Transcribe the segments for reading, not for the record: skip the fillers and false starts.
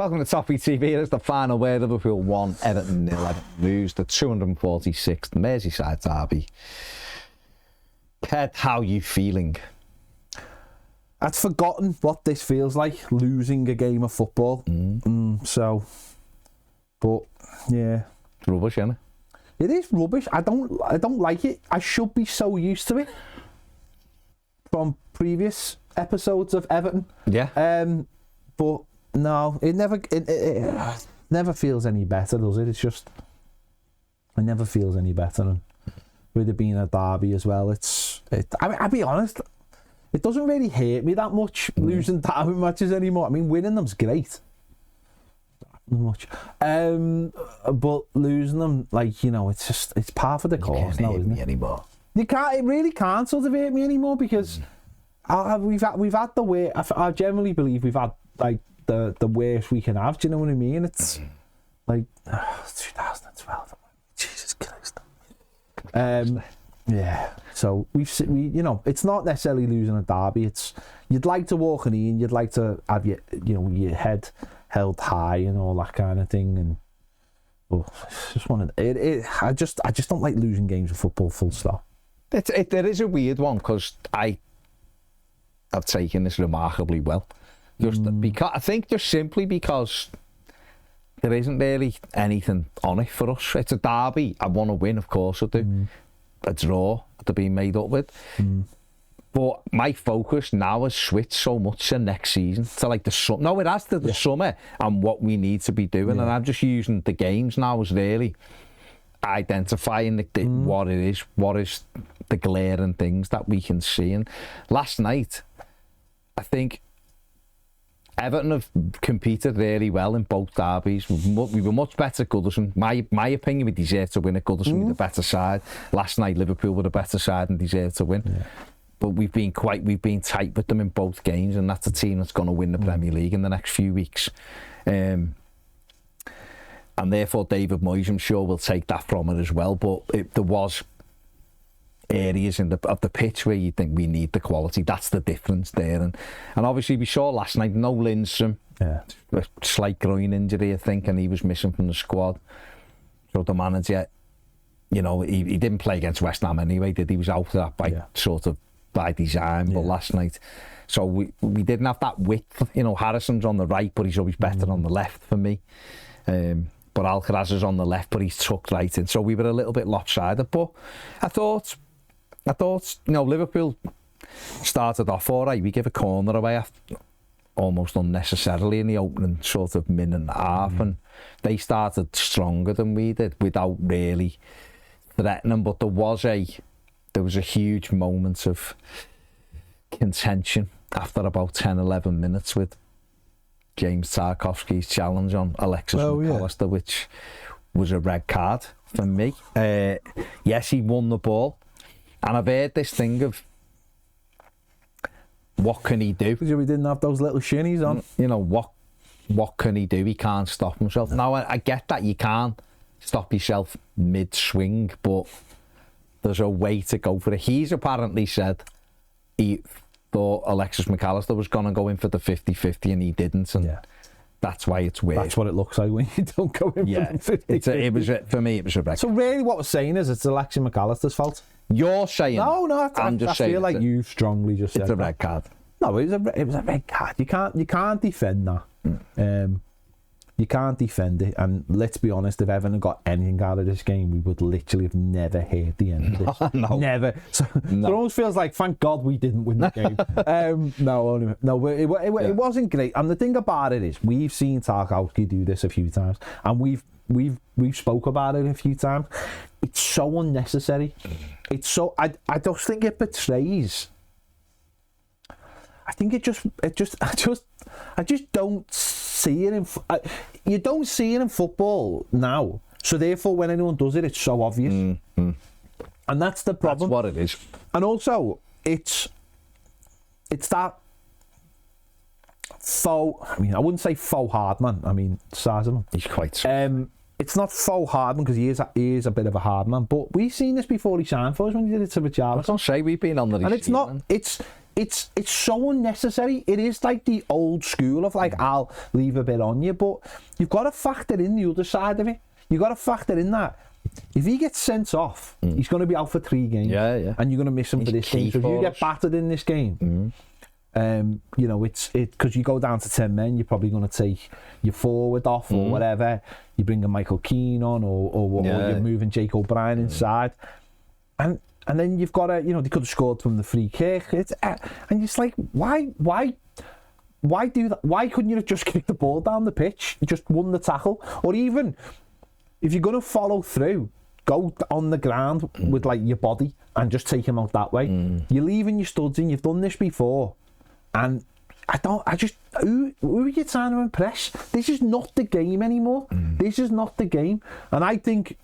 Welcome to Toffee TV. Here's the final word. Liverpool 1, Everton 0. Everton lose the 246th Merseyside derby. Kev, how you feeling? I'd forgotten what this feels like, losing a game of football. But yeah, It's rubbish, isn't it? it is rubbish. I don't like it. I should be so used to it from previous episodes of Everton. Yeah. But no, it never feels any better, does it? It's just, it never feels any better. And with it being a derby as well, I'll be honest, it doesn't really hurt me that much losing derby matches anymore. I mean, winning them's great. Much. But losing them, like, you know, it's part of the course now, isn't it? Anymore. It really can't sort of hurt me anymore because we've had the way. I generally believe we've had like the worst we can have. Do you know what I mean? It's like 2012. Jesus Christ. Yeah. So we you know, it's not necessarily losing a derby. It's, you'd like to walk in, you'd like to have your head held high and all that kind of thing. And it's just one of I just don't like losing games of football. Full stop. It is a weird one because I've taken this remarkably well. Because I think just simply because there isn't really anything on it for us. It's a derby. I want to win, of course I do. A draw to be made up with. But my focus now has switched so much to next season, to like the summer. No, it has to the summer and what we need to be doing. And I'm just using the games now as really identifying what is the glaring things that we can see. And last night, I think Everton have competed really well in both derbies. We were much better at Goodison. My opinion, we deserved to win at Goodison. We were the better side. Last night, Liverpool were the better side and deserved to win. Yeah. But we've been tight with them in both games, and that's a team that's going to win the Premier League in the next few weeks. And therefore, David Moyes, I'm sure, will take that from it as well. But there was areas of the pitch where you think we need the quality. That's the difference there. And obviously we saw last night, no Lindstrom, a slight groin injury, I think, and he was missing from the squad. So the manager, you know, he didn't play against West Ham anyway, did he? Was out of that by design. But last night, so we didn't have that width. You know, Harrison's on the right, but he's always better on the left for me. But Alcaraz is on the left, but he's tucked right in. So we were a little bit lopsided. But I thought, you know, Liverpool started off all right. We gave a corner away almost unnecessarily in the opening sort of minute and a half, and they started stronger than we did without really threatening. But there was a huge moment of contention after about 10-11 minutes with James Tarkowski's challenge on Alexis McPartland, which was a red card for me. Yes, he won the ball. And I've heard this thing of what can he do? Because we didn't have those little shinnies on. You know, what can he do? He can't stop himself. Now, I get that you can't stop yourself mid-swing, but there's a way to go for it. He's apparently said he thought Alexis McAllister was going to go in for the 50-50 and he didn't. And that's why it's weird. That's what it looks like when you don't go in for the 50-50. For me, it was a wreck. So really what we're saying is it's Alexis McAllister's fault? You're saying... No, I feel like you strongly just said it's a red card. No, it was a red card. You can't defend that. You can't defend it. And let's be honest, if Everton had got anything out of this game, we would literally have never heard the end of this. No. Never. So it almost feels like, thank God we didn't win the game. It wasn't great. And the thing about it is, we've seen Tarkowski do this a few times, and we've spoke about it a few times. It's so unnecessary. It's so I just think it betrays. I think I just don't see it you don't see it in football now. So therefore, when anyone does it, it's so obvious. And that's the problem. That's what it is. And also, it's that faux. I mean, I wouldn't say faux hard man. I mean, size of him. He's quite. It's not faux hard man because he is a bit of a hard man. But we've seen this before he signed for us when he did it to Richarlison. I don't say we've been on the. And it's not. It's it's so unnecessary. It is like the old school of like, I'll leave a bit on you, but you've got to factor in the other side of it. You've got to factor in that if he gets sent off, he's going to be out for 3 games. Yeah. And you're going to miss him for this game. So if you get battered in this game, you know, it's because you go down to 10 men, you're probably going to take your forward off or whatever. You bring a Michael Keane on, or you're moving Jake O'Brien inside, and then you've got to, you know, they could have scored from the free kick. It's and it's like, why do that? Why couldn't you have just kicked the ball down the pitch? You just won the tackle, or even if you're going to follow through, go on the ground with like your body and just take him out that way. You're leaving your studs in. You've done this before, and who are you trying to impress? This is not the game anymore. This is not the game. And I think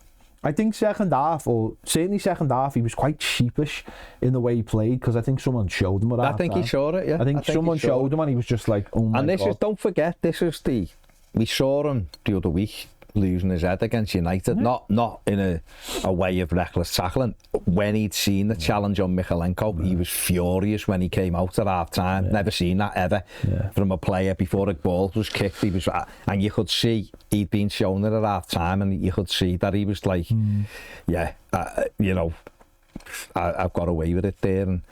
second half, or certainly second half, he was quite sheepish in the way he played, because I think someone showed him. I think he showed it, yeah. I think someone showed him, and he was just like, oh my God. Don't forget, we saw him the other week losing his head against United, not in a way of reckless tackling. When he'd seen the challenge on Mykolenko, he was furious when he came out at half time. Never seen that ever from a player before a ball was kicked. He was, and you could see he'd been shown it at half time, and you could see that he was like, you know, I've got away with it there. And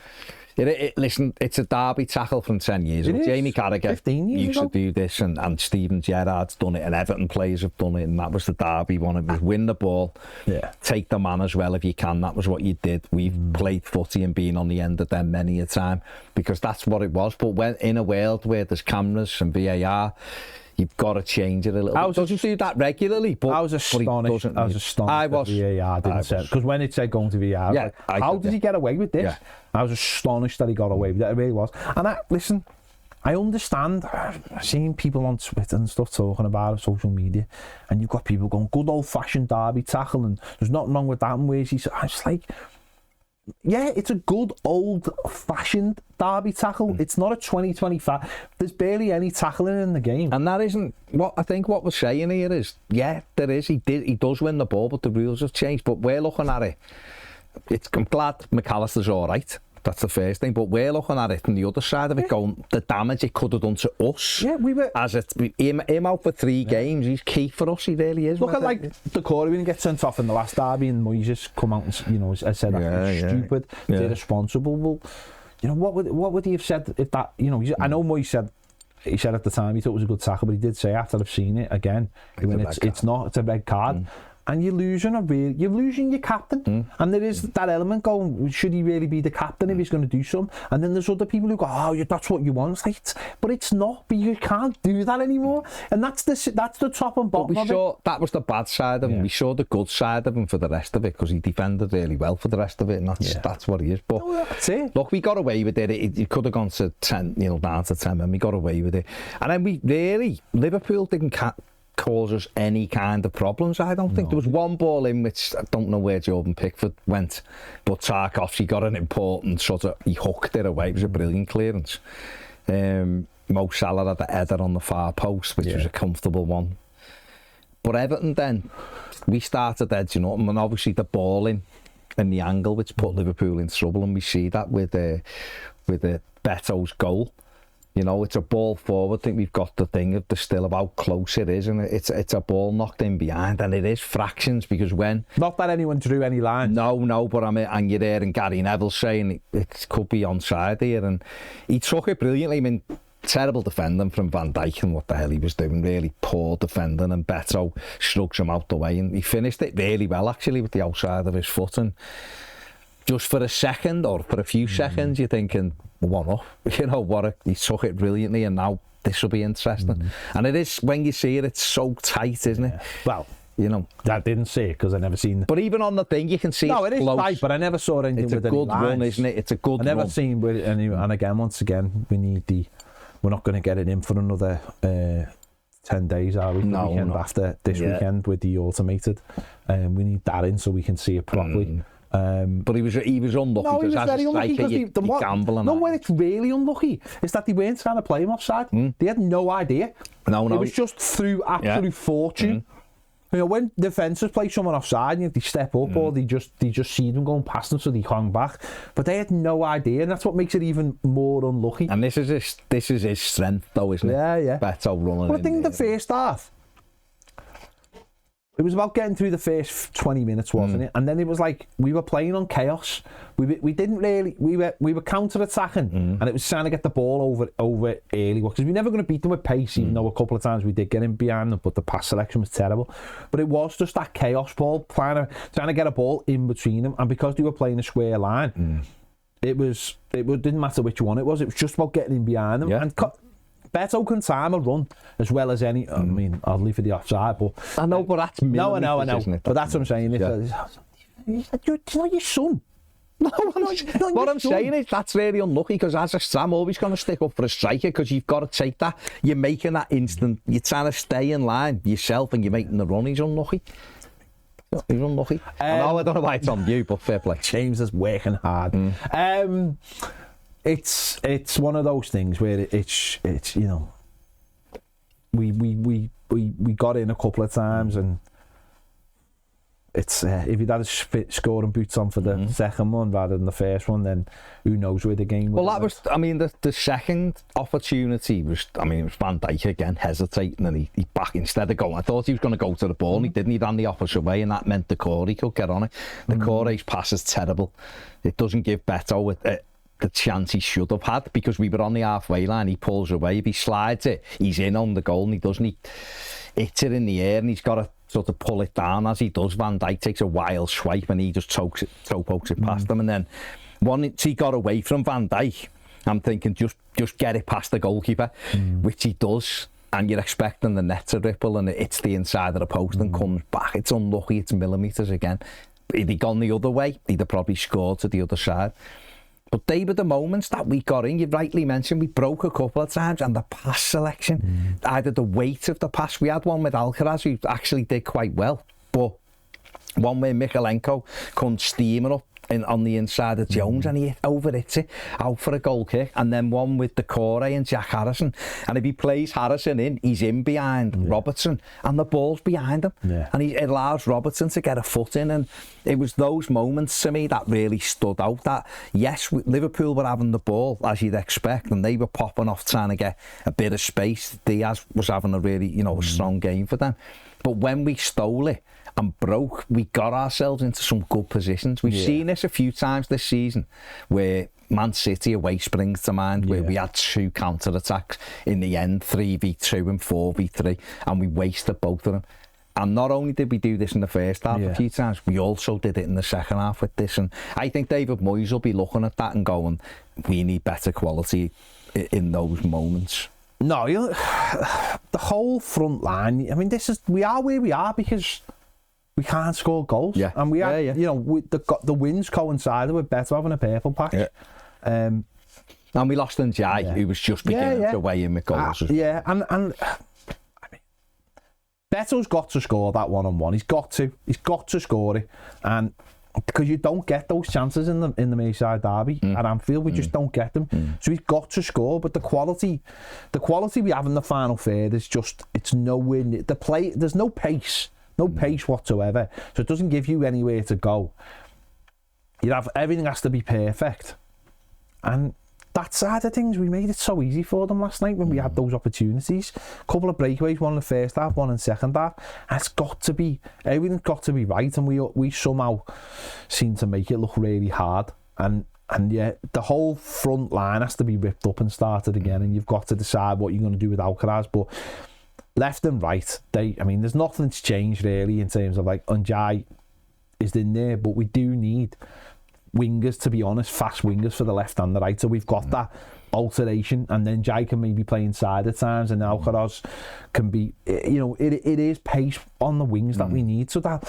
listen, it's a derby tackle from 10 years ago. Jamie Carragher used to do this, and Steven Gerrard's done it, and Everton players have done it, and that was the derby one. It was win the ball, take the man as well if you can. That was what you did. We've played footy and been on the end of them many a time, because that's what it was. But when in a world where there's cameras and VAR, you've got to change it a little bit. Doesn't do that regularly, but I was astonished. I was astonished that VAR didn't say, because when it said going to VAR, how did he get away with this? I was astonished that he got away with it. It really was. And listen, I understand. I've seen people on Twitter and stuff talking about it, social media, and you've got people going, good old-fashioned derby tackle, and there's nothing wrong with that. And where's he? I was like, yeah, it's a good old-fashioned derby tackle. It's not a 2025. There's barely any tackling in the game, and that isn't what I think. What we're saying here is, there is. He does win the ball, but the rules have changed. But we're looking at it. I'm glad McAllister's all right. That's the first thing. But we're looking at it from the other side of it, going, the damage it could have done to us. Yeah, we were. As him out for 3 games, he's key for us. He really is. Look at like the Corey when he gets sent off in the last derby, and Moyes come out and, you know, said that's stupid, irresponsible. Well, you know, what would he have said if that? You know, I know Moyes said. He said at the time he thought it was a good tackle, but he did say after I've seen it again, it's not. It's a red card. And you're losing your captain. And there is that element going, should he really be the captain if he's going to do something? And then there's other people who go, that's what you want. It's like, but it's not. But you can't do that anymore. And that's the top and bottom of it. That was the bad side of him. We saw the good side of him for the rest of it, because he defended really well for the rest of it, and that's what he is. But that's it. Look, we got away with it. It could have gone to 10, you know, down to 10, and we got away with it. And then Liverpool didn't cause us any kind of problems. I don't think there was one ball in which I don't know where Jordan Pickford went, but Tarkowski got an important he hooked it away. It was a brilliant clearance. Mo Salah had the header on the far post, which was a comfortable one. But Everton, then we started edging up, and obviously the ball in the angle, which put Liverpool in trouble, and we see that with Beto's goal. You know, it's a ball forward. I think we've got the thing of still of how close it is, and it's a ball knocked in behind, and it is fractions, because when... Not that anyone drew any lines. No, but and you're there, and Gary Neville saying it could be onside here, and he took it brilliantly. I mean, terrible defending from Van Dijk, and what the hell he was doing, really poor defending, and Beto shrugs him out the way, and he finished it really well, actually, with the outside of his foot, and just for a second, or for a few seconds, you're thinking, one up, you know, he took it brilliantly, and now this will be interesting. And it is, when you see it, it's so tight, isn't it? Well, you know, I didn't see it because I never seen it. But even on the thing, you can see it is tight, but I never saw anything with any lines. It's a good run, isn't it? It's a good run. I never seen with any, and again, once again, we're not going to get it in for another 10 days, are we? The weekend after this weekend with the automated. We need that in so we can see it properly. But he was unlucky. No, he was very unlucky because you gamble. No, where it's really unlucky is that they weren't trying to play him offside. They had no idea. No. It was just through absolute fortune You know, when defenders play someone offside, you know, they step up or they just see them going past them, so they hang back. But they had no idea, and that's what makes it even more unlucky. And this is his strength, though, isn't it? Yeah. Beto running. But I think the first half, it was about getting through the first 20 minutes, wasn't it? And then it was like we were playing on chaos. We didn't really. We were counter-attacking, and it was trying to get the ball over early because we're never going to beat them with pace. Even though a couple of times we did get in behind them, but the pass selection was terrible. But it was just that chaos ball, trying to get a ball in between them, and because they were playing a square line, it didn't matter which one it was. It was just about getting in behind them and. Beto can time a run as well as any. I mean, I'll leave for the offside, but I know, but that's no, I know. isn't it? But that's what I'm saying. It's not your son. No, what I'm saying is that's really unlucky because I'm always going to stick up for a striker because you've got to take that. You're making that instant. You're trying to stay in line yourself and you're making the run. He's unlucky. He's unlucky. I don't know why it's on you, but fair play. James is working hard. It's one of those things where it's you know we got in a couple of times and it's if he'd had his scoring boots on for the second one rather than the first one, then who knows where the game would. Well, that was, I mean, the second opportunity was, I mean, it was Van Dijk again hesitating and he back instead of going. I thought he was going to go to the ball and he didn't. He ran the opposite way and that meant Corey could get on it. The Corey's pass is terrible. It doesn't give Beto the chance he should have had because we were on the halfway line. He pulls away. If he slides it, he's in on the goal and he doesn't. He hits it in the air and he's got to sort of pull it down as he does. Van Dijk takes a wild swipe and he just toe pokes it past him. And then once he got away from Van Dijk, I'm thinking just get it past the goalkeeper, which he does. And you're expecting the net to ripple and it's the inside of the post and comes back. It's unlucky. It's millimetres again. If he'd gone the other way, he'd have probably scored to the other side. But they were the moments that we got in. You rightly mentioned we broke a couple of times and the pass selection, either the weight of the pass. We had one with Alcaraz who actually did quite well, but one where Mikalenko comes steaming up on the inside of Jones and he over-hits it out for a goal kick, and then one with the Corey and Jack Harrison, and if he plays Harrison in, he's in behind Robertson and the ball's behind him and it allows Robertson to get a foot in. And it was those moments to me that really stood out, that yes, Liverpool were having the ball as you'd expect and they were popping off trying to get a bit of space. Diaz was having a really a strong game for them, but when we stole it and broke, we got ourselves into some good positions. We've seen this a few times this season where Man City away springs to mind, where we had two counter-attacks in the end, 3v2 and 4v3, and we wasted both of them. And not only did we do this in the first half a few times, we also did it in the second half with this. And I think David Moyes will be looking at that and going, we need better quality in those moments. No, the whole front line, I mean, we are where we are because we can't score goals, and we had, the wins coincided with Beto having a purple patch. And we lost Njai, who was just beginning to weigh in with goals. And I mean, Beto's got to score that one-on-one. He's got to score it, and because you don't get those chances in the Merseyside derby at Anfield, we just don't get them. So he's got to score, but the quality we have in the final third is just, it's nowhere near the play. There's no pace. No pace whatsoever, so it doesn't give you anywhere to go. Everything has to be perfect, and that side of things, we made it so easy for them last night when we had those opportunities. A couple of breakaways, one in the first half, one in the second half. And everything's got to be right, and we somehow seem to make it look really hard. And the whole front line has to be ripped up and started again, and you've got to decide what you're going to do with Alcaraz, but left and right, there's nothing's changed really in terms of like Njai is in there, but we do need wingers, to be honest, fast wingers for the left and the right. So we've got that alteration, and then Njai can maybe play inside at times, and Alcaraz can be, it is pace on the wings that we need, so that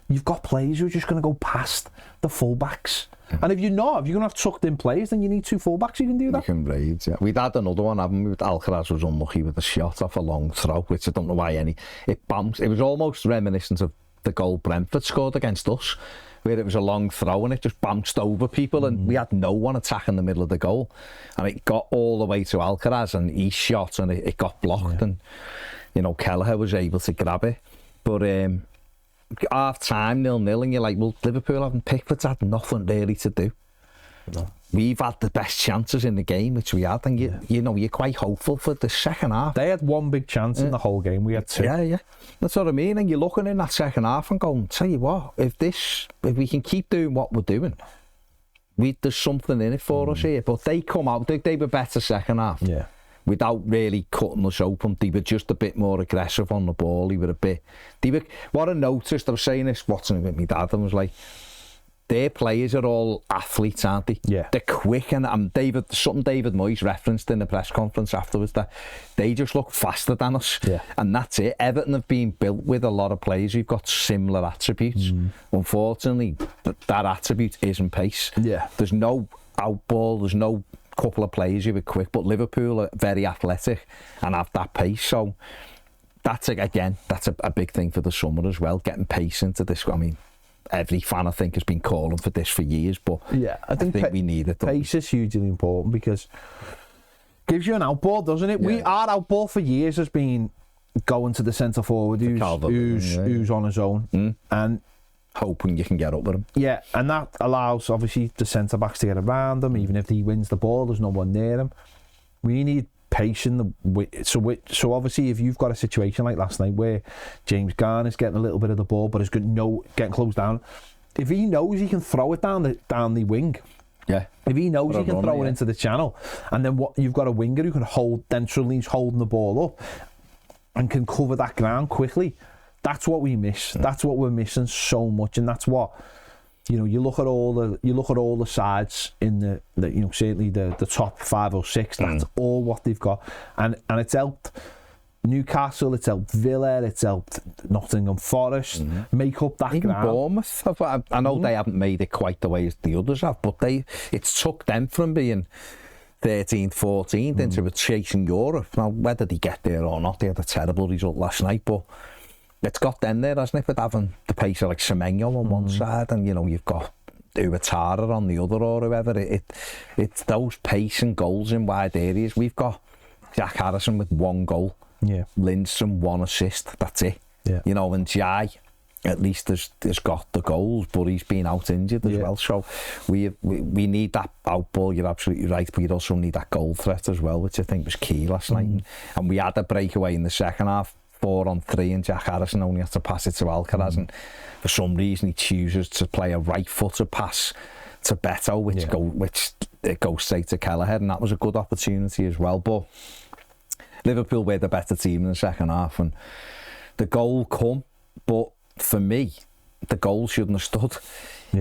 you've got players who are just going to go past the fullbacks. And if you're going to have tucked in players, then you need two fullbacks who can do that. You can raid, We'd had another one, haven't we? Alcaraz was unlucky with a shot off a long throw, which I don't know why it bounced. It was almost reminiscent of the goal Brentford scored against us, where it was a long throw and it just bounced over people and we had no one attacking the middle of the goal. And it got all the way to Alcaraz and he shot and it got blocked and, Kelleher was able to grab it. But half time 0-0, and you're like, well, Liverpool haven't Pickford's had nothing really to do. No. We've had the best chances in the game, which we had, and you know, you're quite hopeful for the second half. They had one big chance in the whole game. We had two. Yeah. That's what I mean. And you're looking in that second half and going, tell you what, if we can keep doing what we're doing, there's something in it for us here. But they come out, they were better second half. Yeah. Without really cutting us open. They were just a bit more aggressive on the ball. What I noticed, I was saying this, watching it with my dad, and was like, their players are all athletes, aren't they? Yeah. They're quick, and David Moyes referenced in the press conference afterwards that they just look faster than us. Yeah. And that's it. Everton have been built with a lot of players who've got similar attributes. Unfortunately, that attribute isn't pace. Yeah. There's no outball, there's no couple of players who are quick, but Liverpool are very athletic and have that pace. So that's a big thing for the summer as well, getting pace into this. I mean, every fan, I think, has been calling for this for years, but yeah, I think we need it. Pace is hugely important because it gives you an outball, doesn't it? Yeah. Our outball for years has been going to the centre forward who's on his own and hoping you can get up with him. Yeah, and that allows obviously the centre backs to get around him. Even if he wins the ball, there's no one near him. We need pace in the so obviously if you've got a situation like last night where James Garner's getting a little bit of the ball but is getting closed down, if he knows he can throw it down the wing, if he knows he can throw it into the channel, and then what you've got a winger who can hold, then suddenly he's holding the ball up and can cover that ground quickly. That's what we miss. That's what we're missing so much, and that's what, you know, you look at all the sides in the you know, certainly the top 5 or 6. That's all what they've got, and it's helped Newcastle, it's helped Villa, it's helped Nottingham Forest make up that even ground. Bournemouth, I know they haven't made it quite the way as the others have, but it's took them from being 13th, 14th into chasing Europe. Now, whether they get there or not, they had a terrible result last night, but it's got them there, hasn't it, with having the pace of like Semenyo on one side, and you know, you've got Uatara on the other, or whoever. It's those pace and goals in wide areas. We've got Jack Harrison with 1 goal, Lindstrom 1 assist, that's it. You know, and Jai at least has got the goals, but he's been out injured as well. So we need that outball, you're absolutely right, but you also need that goal threat as well, which I think was key last night. And we had a breakaway in the second half, 4-on-3, and Jack Harrison only had to pass it to Alcaraz, and for some reason he chooses to play a right-footed pass to Beto, which goes straight to Kelleher, and that was a good opportunity as well. But Liverpool were the better team in the second half, and the goal come, but for me, the goal shouldn't have stood.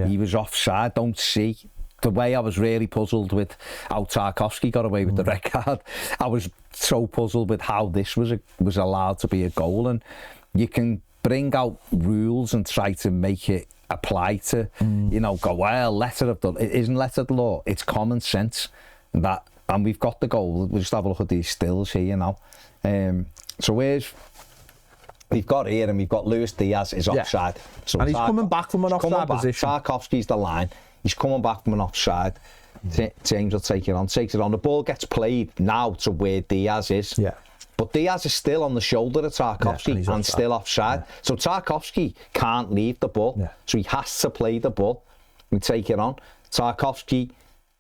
He was offside. Don't see the way I was really puzzled with how Tarkowski got away with the red card. I was so puzzled with how this was allowed to be a goal. And you can bring out rules and try to make it apply to, you know, go, well, letter of the law. It isn't letter of the law. It's common sense. And we've got the goal. We'll just have a look at these stills here now. So we've got here, and we've got Luis Diaz is offside. So and he's coming back from an offside position. Tarkowski's the line. He's coming back from an offside. James will takes it on. The ball gets played now to where Diaz is. But Diaz is still on the shoulder of Tarkowski and still offside. So Tarkowski can't leave the ball. So he has to play the ball. We take it on. Tarkowski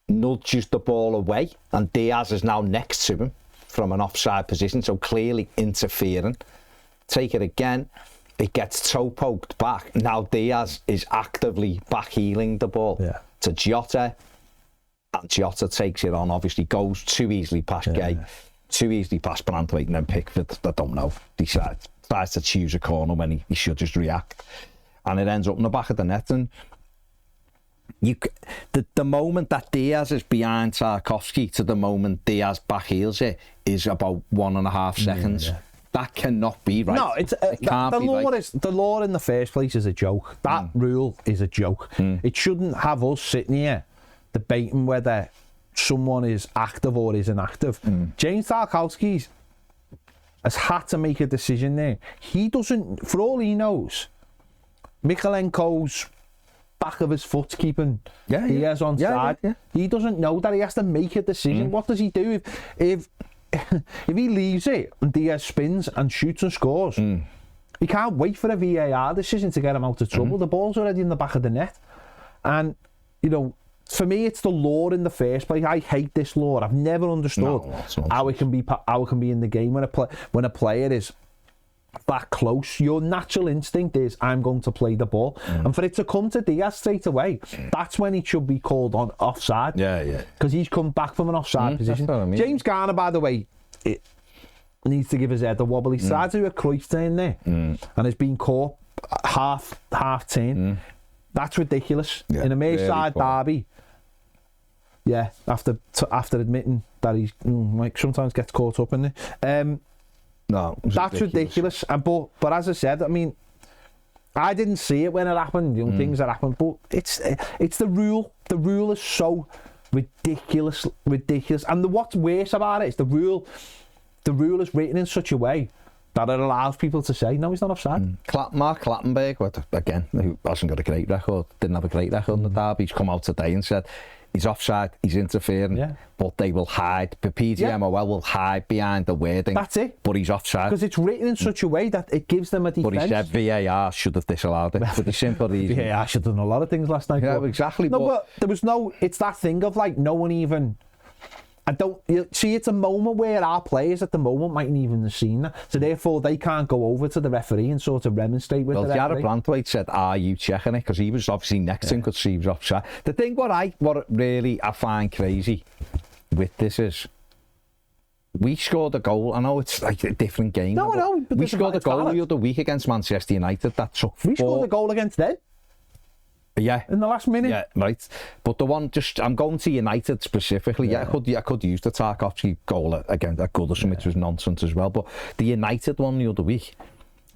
nudges the ball away, and Diaz is now next to him from an offside position, so clearly interfering. Take it again. It gets toe poked back. Now Diaz is actively back heeling the ball to Jota, and Jota takes it on. Obviously goes too easily past Gay, too easily past Branthwaite, and then Pickford, I don't know, tries to choose a corner when he should just react, and it ends up in the back of the net. And the moment that Diaz is behind Tarkowski to the moment Diaz back heels it is about 1.5 seconds. That cannot be right. No, it can't be right. The law in the first place is a joke. That rule is a joke. It shouldn't have us sitting here debating whether someone is active or is inactive. James Tarkowski has had to make a decision there. He doesn't, for all he knows, Mikalenko's back of his foot's keeping Diaz on side. He doesn't know that he has to make a decision. What does he do if he leaves it and Diaz spins and shoots and scores? He can't wait for a VAR decision to get him out of trouble. The ball's already in the back of the net. And, you know, for me, it's the law in the first place. I hate this law. I've never understood how it can be in the game when a player is that close. Your natural instinct is, I'm going to play the ball. And for it to come to Diaz straight away, that's when he should be called on offside. Yeah. Because he's come back from an offside position. That's what I mean. James Garner, by the way, needs to give his head a wobble. He started to do a Cruyff turn there and has been caught half turn. That's ridiculous. In a Merseyside derby. Yeah, after admitting that he's like sometimes gets caught up in it. No, that's ridiculous. But as I said, I mean, I didn't see it when it happened. You know, things that happened, but it's the rule. The rule is so ridiculous. And what's worse about it is the rule. The rule is written in such a way that it allows people to say, no, he's not offside. Mark Clattenburg, who hasn't got a great record, didn't have a great record in the derby, he's come out today and said, he's offside, he's interfering, but they will hide. The PDMOL will hide behind the wording. That's it. But he's offside. Because it's written in such a way that it gives them a defence. But he said VAR should have disallowed it for the simple reason. VAR should have done a lot of things last night. Yeah, exactly. No, but there was it's that thing of like no one even... it's a moment where our players at the moment mightn't even have seen that, so therefore they can't go over to the referee and sort of remonstrate with the referee. Jared Brandwaite said, are you checking it? Because he was obviously next to him, could see he was offside. The thing what really I find crazy with this is, we scored a goal. I know it's like a different game. No, I know. But we scored a goal the other week against Manchester United that took We scored a goal against them. Yeah. In the last minute. Yeah, right. But the one, I'm going to United specifically. I could use the Tarkowski goal against Goodison, which was nonsense as well. But the United one the other week,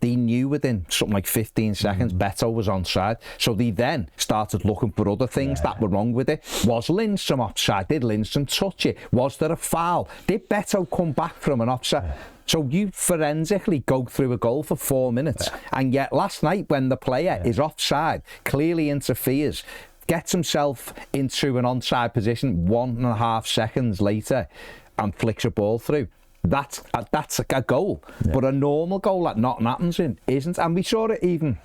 they knew within something like 15 seconds Beto was onside. So they then started looking for other things that were wrong with it. Was Lindstrom offside? Did Lindstrom touch it? Was there a foul? Did Beto come back from an offside? So you forensically go through a goal for 4 minutes, and yet last night when the player is offside, clearly interferes, gets himself into an onside position 1.5 seconds later, and flicks a ball through. That's a goal, but a normal goal that nothing happens in isn't. And we saw it even.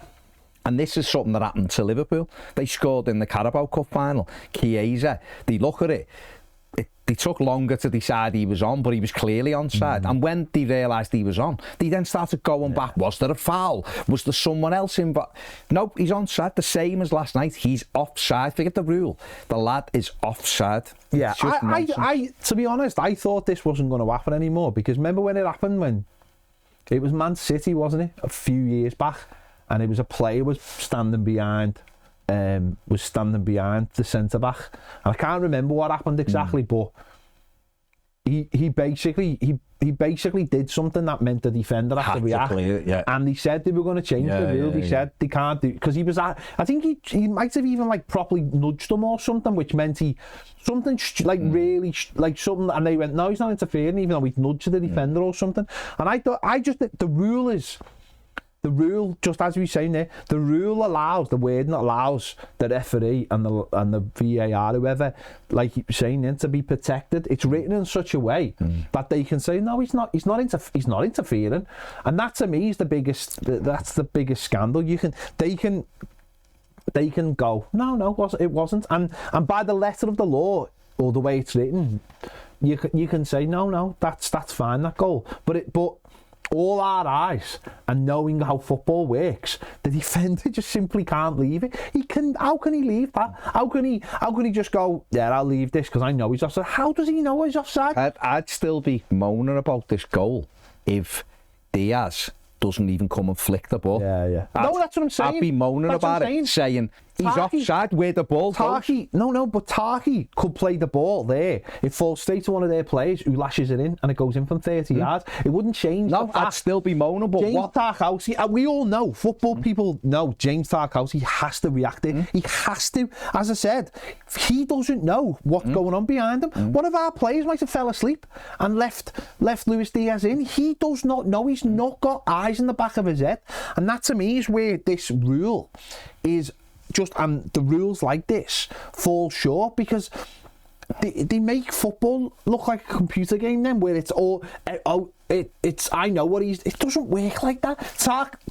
And this is something that happened to Liverpool. They scored in the Carabao Cup final. Chiesa, they look at it. They took longer to decide he was on, but he was clearly onside. And when they realised he was on, they then started going back. Was there a foul? Was there someone else in? But no, he's onside. The same as last night. He's offside. Forget the rule. The lad is offside. Yeah, I to be honest, I thought this wasn't going to happen anymore, because remember when it happened, when it was Man City, wasn't it, a few years back, and it was a player was standing behind the centre back, and I can't remember what happened exactly, but he basically did something that meant the defender had to react, and he said they were going to change the rule. They said they can't do, because he was I think he might have even like properly nudged them or something, which meant really something, and they went, no, he's not interfering, even though he nudged the defender or something. And I just the rule, just as we were saying there, the rule allows, the wording allows the referee and the VAR, whoever, like you were saying then, to be protected. It's written in such a way that they can say, no, he's not interfering. And that to me is that's the biggest scandal. They can go, no, it wasn't. And by the letter of the law, or the way it's written, you can say, no, that's fine, that goal. But all our eyes, and knowing how football works, the defender just simply can't leave it. How can he leave that? How can he just go, I'll leave this because I know he's offside? How does he know he's offside? I'd still be moaning about this goal if Diaz doesn't even come and flick the ball. No, that's what I'm saying. I'd be moaning about it, saying he's offside where the ball goes. But Tarkey could play the ball there. It falls straight to one of their players who lashes it in, and it goes in from 30 yards. It wouldn't change. No, I'd still be moaning. But James Tarkowski, and we all know, football people know, James Tarkowski has to react it. He has to. As I said, he doesn't know what's going on behind him. One of our players might have fell asleep and left Luis Diaz in. He does not know. He's not got eyes in the back of his head. And that to me is where this rule is just, and the rules like this fall short, because they make football look like a computer game then, where it's all it's I know what it doesn't work like that.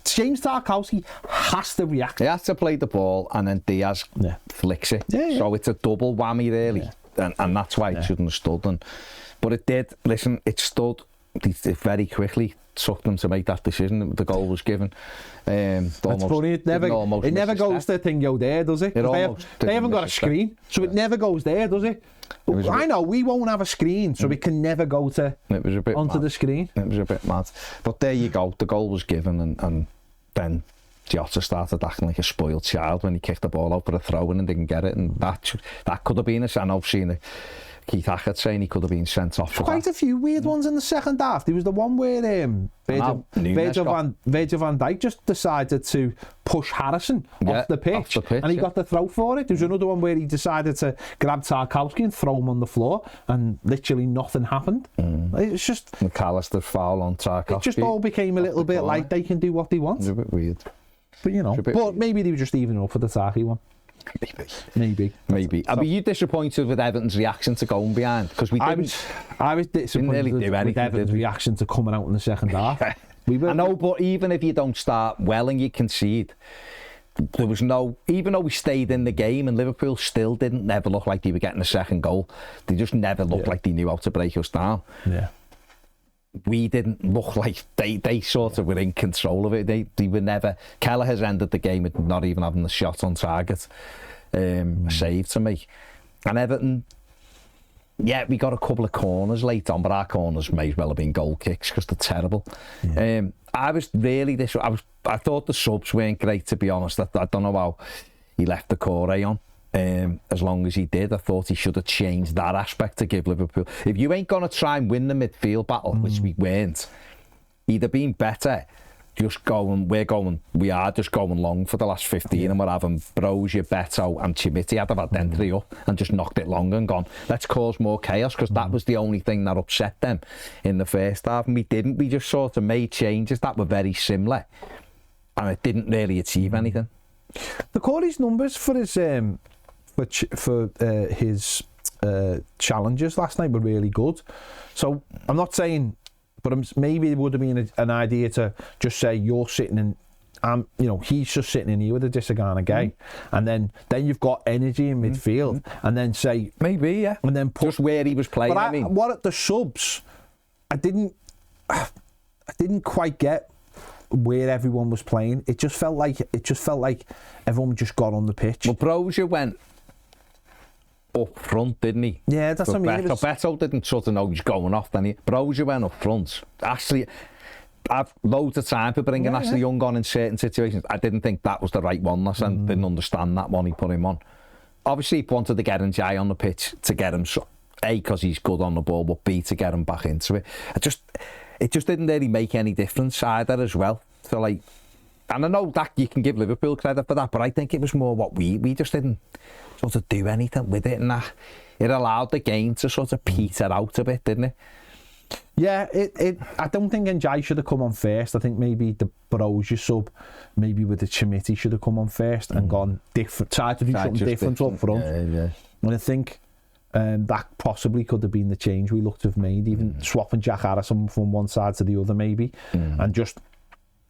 James Tarkowski has to react. He has to play the ball, and then Diaz flicks it. Yeah. So it's a double whammy really, and that's why it shouldn't have stood. But it did. Listen, it stood. It very quickly took them to make that decision. The goal was given. That's funny. It never goes to Thingo there, does it? They haven't got a screen, so it never goes there, does it? I know we won't have a screen, so it can never go to onto the screen. It was a bit mad, but there you go. The goal was given, and then Jota started acting like a spoiled child when he kicked the ball out for a throw-in and didn't get it, and that could have been I know I've seen it. Keith Hackett saying he could have been sent off. Quite a few weird ones in the second half. There was the one where Virgil van Dijk just decided to push Harrison off the pitch, and he got the throw for it. There was another one where he decided to grab Tarkowski and throw him on the floor, and literally nothing happened. It's just McAllister's foul on Tarkowski. It just all became a little bit like they can do what they want. It's a bit weird. But maybe they were just evening up for the Tarky one. Maybe. I mean, you disappointed with Everton's reaction to going behind? Because I was disappointed with Everton's reaction to coming out in the second half. I know, but even if you don't start well and you concede, there was no. Even though we stayed in the game, and Liverpool still didn't never look like they were getting a second goal. They just never looked like they knew how to break us down. Yeah. We didn't look like they sort of were in control of it. They were never. Keller has ended the game with not even having the shot on target, a save to make. And Everton, we got a couple of corners late on, but our corners may as well have been goal kicks because they're terrible. Yeah. I thought the subs weren't great, to be honest. I don't know how he left the Corey on. As long as he did, I thought he should have changed that aspect to give Liverpool. If you ain't going to try and win the midfield battle, which we weren't, either been better, we are just going long for the last 15 and we're having Brozier, Beto and Chimiti had that entry up and just knocked it long and gone, let's cause more chaos, because that was the only thing that upset them in the first half, and we just sort of made changes that were very similar and it didn't really achieve anything. The Corey's numbers for his challenges last night were really good. So I'm not saying, but maybe it would have been an idea to just say you're sitting in, he's just sitting in here with a Disagana Gay, and then you've got energy in midfield, and then say maybe and then just where he was playing. But what at the subs, I didn't quite get where everyone was playing. It just felt like everyone just got on the pitch. Well, Brozier went up front, didn't he? Yeah, that's what I mean. Beto didn't sort of know he's going off, then he. Brozier went up front. Ashley, I've loads of time for bringing Ashley Young on in certain situations. I didn't think that was the right one. I didn't understand that one he put him on. Obviously, he wanted to get Jai on the pitch to get him, A, because he's good on the ball, but B, to get him back into it. It just didn't really make any difference either as well. So and I know that you can give Liverpool credit for that, but I think it was more what we just didn't sort of do anything with it, and that it allowed the game to sort of peter out a bit, didn't it? Yeah, I don't think Njai should have come on first. I think maybe the Brozier sub, maybe with the Chimiti, should have come on first and gone different, tried to do something different up front. Yeah. And I think that possibly could have been the change we looked to have made, even swapping Jack Harrison from one side to the other maybe, and just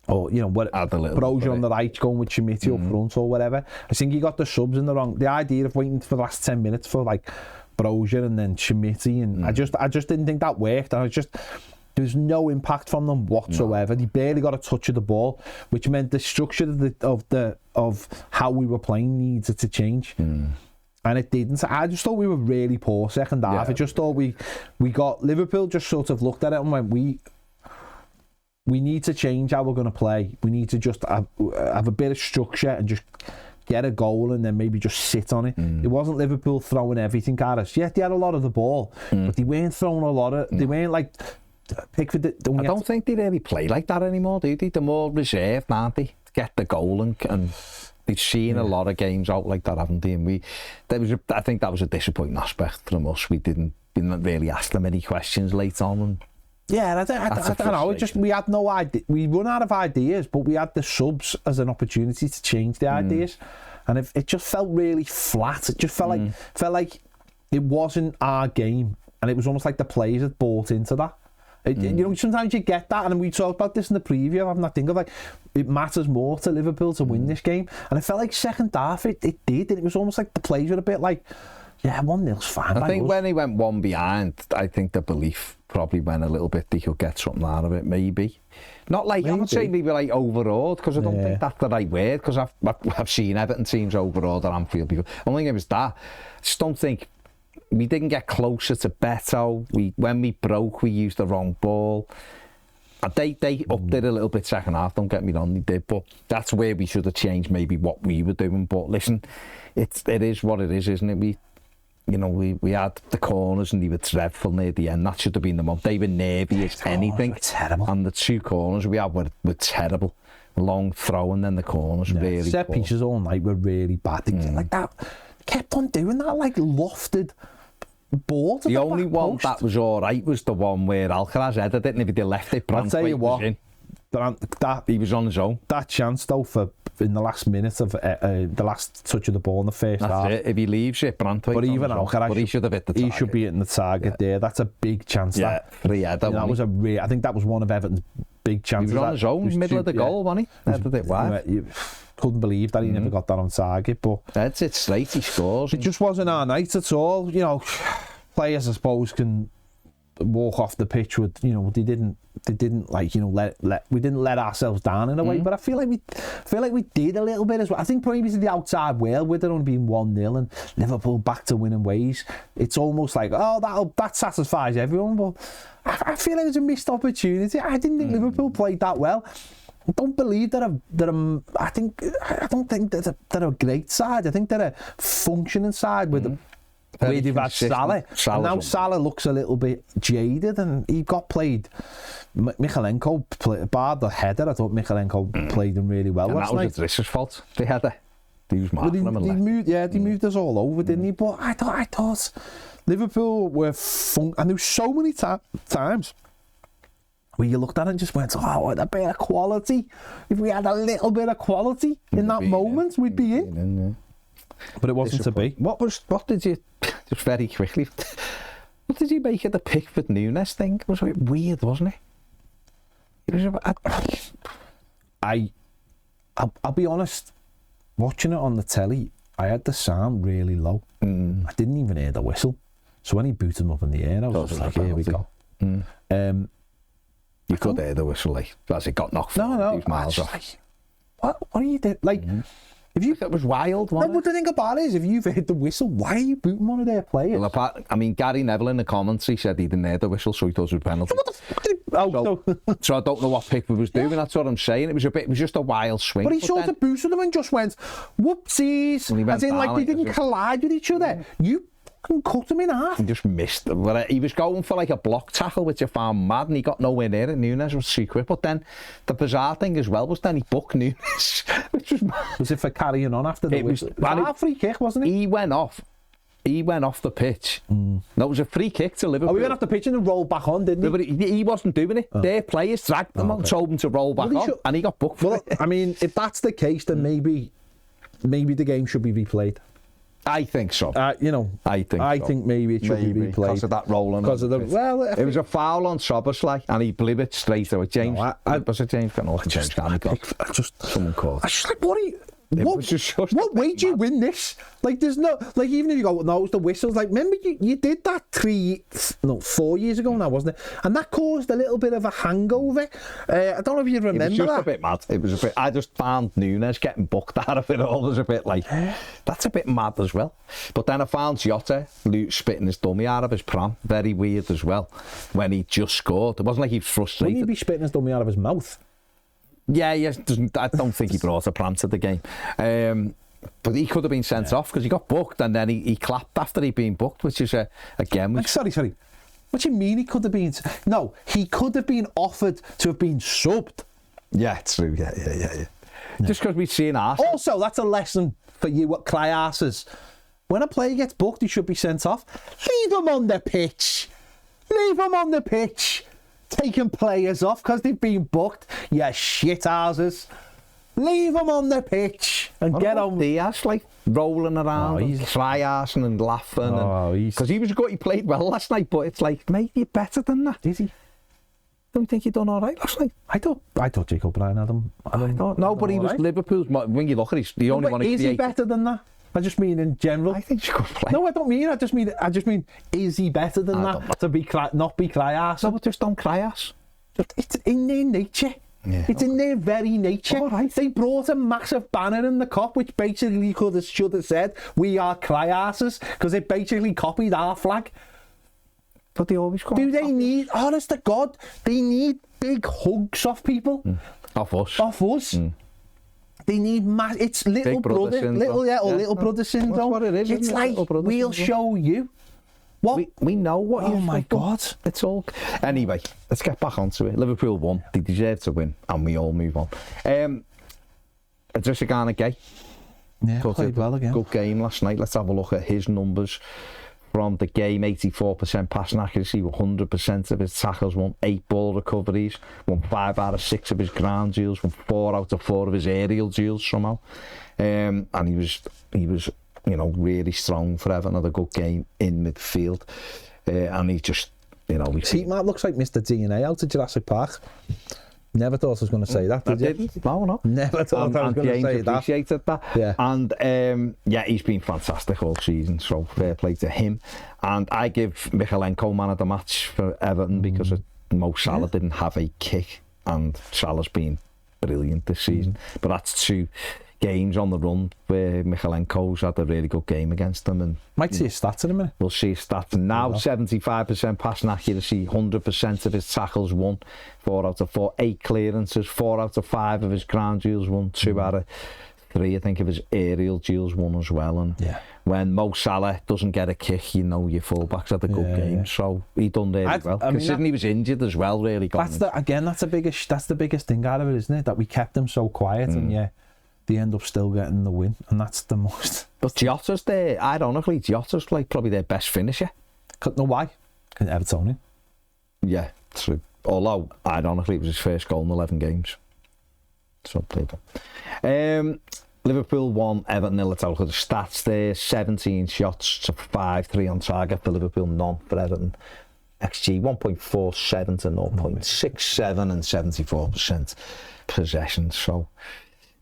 Brozier on the right going with Chimiti up front or whatever. I think he got the subs in the wrong. The idea of waiting for the last 10 minutes for Brozier and then Chimiti, and I just didn't think that worked. And there was no impact from them whatsoever. They barely got a touch of the ball, which meant the structure of how we were playing needed to change. And it didn't. I just thought we were really poor second half. I just thought we got Liverpool just sort of looked at it and went, we need to change how we're going to play. We need to just have a bit of structure and just get a goal and then maybe just sit on it. It wasn't Liverpool throwing everything at us. Yeah, they had a lot of the ball, but they weren't throwing a lot of. They weren't like Pickford. I don't think they really play like that anymore, do they? They're more reserved, aren't they? To get the goal and they've seen a lot of games out like that, haven't they? And I think that was a disappointing aspect from us. We didn't really ask them any questions late on. And I don't know. We had no idea. We run out of ideas, but we had the subs as an opportunity to change the ideas, and it just felt really flat. It just felt like it wasn't our game, and it was almost like the players had bought into that. You know, sometimes you get that, and we talked about this in the preview. I'm not thinking like it matters more to Liverpool to win this game, and it felt like second half it did, and it was almost like the players were a bit like, yeah, 1-0's fine. I think when he went one behind, I think the belief probably went a little bit. They could get something out of it, maybe. Not like I would say maybe like overawed, because I don't think that's the right word. Because I've seen Everton teams overawed at Anfield before. I don't think it was that. I just don't think we didn't get closer to Beto. When we broke, we used the wrong ball. They upped it a little bit second half. Don't get me wrong, they did, but that's where we should have changed maybe what we were doing. But listen, it is what it is, isn't it? We had the corners and they were dreadful near the end. That should have been the moment. They were nervy as anything. Terrible. And the 2 corners we had were terrible. Long throw and then the corners really. Set pieces all night were really bad. Like that, kept on doing that, like lofted ball to the only back one post. that was all right was the one where Alcaraz headed it, and if he left it, I'll tell you what, he was on his own. That chance though for in the last minute of the last touch of the ball in the first half. That's it. If he leaves it, Brantwaite's but even Alcaraz, he should have hit the target. He should be hitting the target there. That's a big chance. Free header. That was I think that was one of Everton's big chances. He was on his own, middle of the goal, wasn't he? Headed it wide. You couldn't believe that he never got that on target. But heads it straight, he scores. It just wasn't our night at all. Players I suppose can walk off the pitch with, they didn't like, we didn't let ourselves down in a way, but I feel like we did a little bit as well. I think probably to the outside world, with it only being 1-0 and Liverpool back to winning ways, it's almost like, that satisfies everyone. But I feel like it was a missed opportunity. I didn't think Liverpool played that well. I don't believe that I don't think that they're a great side. I think they're a functioning side with where they've had Salah. And now Salah looks a little bit jaded, and he got played. Michalenko barred the header. I thought Michalenko played him really well last night. That was Idris's fault. The header. He was marking him and they moved us all over, didn't he? But I thought Liverpool were and there was so many times where you looked at it and just went, a bit of quality. If we had a little bit of quality in that moment, we'd be in. But it wasn't to be. What did you, just very quickly, what did you make of the Pickford Nunes thing? It was a bit weird, wasn't it? It was I'll be honest, watching it on the telly, I had the sound really low. I didn't even hear the whistle. So when he booted him up in the air, I was just like, here we go. You could hear the whistle, like, as it got knocked miles off. Like, what are you doing? Like, if you, it was wild, wasn't it? What the thing about it is, if you've heard the whistle, why are you booting one of their players? Well, Gary Neville in the commentary said he didn't hear the whistle, so he thought it was a penalty. What the fuck? So I don't know what Pickford was doing. That's what I'm saying. It was just a wild swing. But he sort of boosted them and just went, whoopsies. As in, like, they didn't collide with each other. You can cut him in half. He just missed. He was going for like a block tackle, which I found mad, and he got nowhere near it. Nunes was too quick. But then the bizarre thing as well was then he booked Nunes, which was mad. Was it for carrying on after the whistle? It was a free kick, wasn't it? He went off the pitch. No, it was a free kick to Liverpool. He went off the pitch and then rolled back on, didn't he? But he wasn't doing it. Their players dragged him on, told him to roll back on, and he got booked for it. I mean, if that's the case, then maybe the game should be replayed. I think so. I think maybe it should be replayed because of that rolling. Because of the it was a foul on Soboslai, and he blew it straight away. James, was it James? Someone called. I just like, what way do you win this? Like, there's no, like, even if you go, no, it was the whistles. Like, remember you did that 4 years ago now, wasn't it? And that caused a little bit of a hangover. I don't know if you remember that. It was just a bit mad. It was a bit. I just found Nunes getting booked out of it all was a bit like, that's a bit mad as well. But then I found Jota spitting his dummy out of his pram. Very weird as well. When he just scored, it wasn't like he was frustrated. Wouldn't he be spitting his dummy out of his mouth? Yeah, I don't think he brought a pram to the game. But he could have been sent off because he got booked, and then he clapped after he'd been booked, which is, again... Sorry. What do you mean he could have been... No, he could have been offered to have been subbed. Yeah, true. Yeah. Just because we've seen Arsenal. Also, that's a lesson for you at cry arses. When a player gets booked, he should be sent off. Leave him on the pitch. Taking players off because they've been booked. Yeah, shit houses. Leave him on the pitch and get on. Diaz, like, rolling around, and try-arsing and laughing. Because he was good, he played well last night, but it's like, mate, you're better than that. Is he? Don't think you done all right last night? I thought Jacob Brien had him. No, but he was Liverpool's. When you look at it, the only one. Is he better than that? I just mean in general. I think he could play. No, I don't mean. I just mean. Is he better than that? To be not be cry-ass? No, but just don't cry-ass. It's in their nature. Yeah, it's in their very nature. All right. They brought a massive banner in the cup, which basically should have said, "We are cry-asses," because it basically copied our flag. But they always come. Do they need? Honest to God, they need big hugs off people. Off us. Off us. They need it's little brother syndrome. Little brother syndrome. That's what it is. It's like we'll show you. What? We know what Oh my God. It's all. Anyway, let's get back onto it. Liverpool won. They deserve to win, and we all move on. Idrissa Gana Gueye. Yeah, played well again. Good game last night. Let's have a look at his numbers from the game. 84% passing accuracy, 100% of his tackles, won 8 ball recoveries, won 5 out of 6 of his ground duels, won 4 out of 4 of his aerial duels somehow. And he was really strong for Everton. Had a good game in midfield. And he just, Seat map looks like Mr. DNA out of Jurassic Park. Never thought I was going to say that, did you? Didn't. No. Never thought I was going to say that. Appreciated that. Yeah. And he's been fantastic all season, so fair play to him. And I give Michalenko man of the match for Everton because Mo Salah didn't have a kick, and Salah's been brilliant this season. But that's 2 games on the run where Michalenko's had a really good game against them. And might see his stats in a minute. We'll see his stats now. 75% passing accuracy, 100% of his tackles won, 4 out of 4, 8 clearances, 4 out of 5 of his ground duels won, 2 out of 3 I think of his aerial duels won as well. And when Mo Salah doesn't get a kick, your fullbacks had a good game. So he done really well. Considering he was injured as well, really. That's the biggest thing out of it, isn't it? That we kept him so quiet and they end up still getting the win, and that's the most. But Jota's there, ironically, Jota's like probably their best finisher. No, why? Evertonian. Yeah, true. Although, ironically, it was his first goal in 11 games. So, Liverpool won, Everton 0. Let's have a look at the stats there. 17 shots to 5, 3 on target for Liverpool, none for Everton. XG 1.47 to 0.67 and 74% possession. So,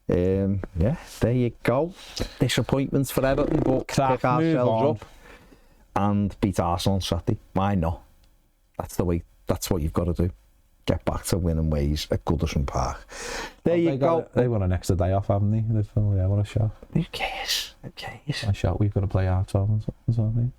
there you go. Disappointments for Everton, but pick ourselves up and beat Arsenal on Saturday. Why not? That's what you've got to do. Get back to winning ways at Goodison Park. There you go. They want an extra day off, haven't they? What a shot. Who cares? A shot. We've got to play our 12 and something.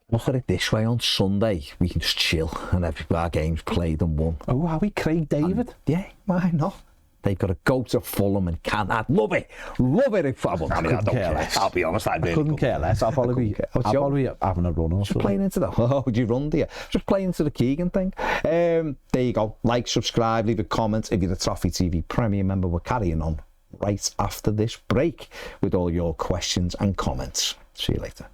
Look at it this way, on Sunday we can just chill and our games played and won. Oh, are we Craig David? And, why not? They've got to go to Fulham and I'd love it if I don't care less. I'll be honest, I couldn't care less. I'll probably be having a run or just playing into the would you run, dear? Just playing into the Keegan thing. There you go. Like, subscribe, leave a comment. If you're a Toffee TV Premier member, we're carrying on right after this break with all your questions and comments. See you later.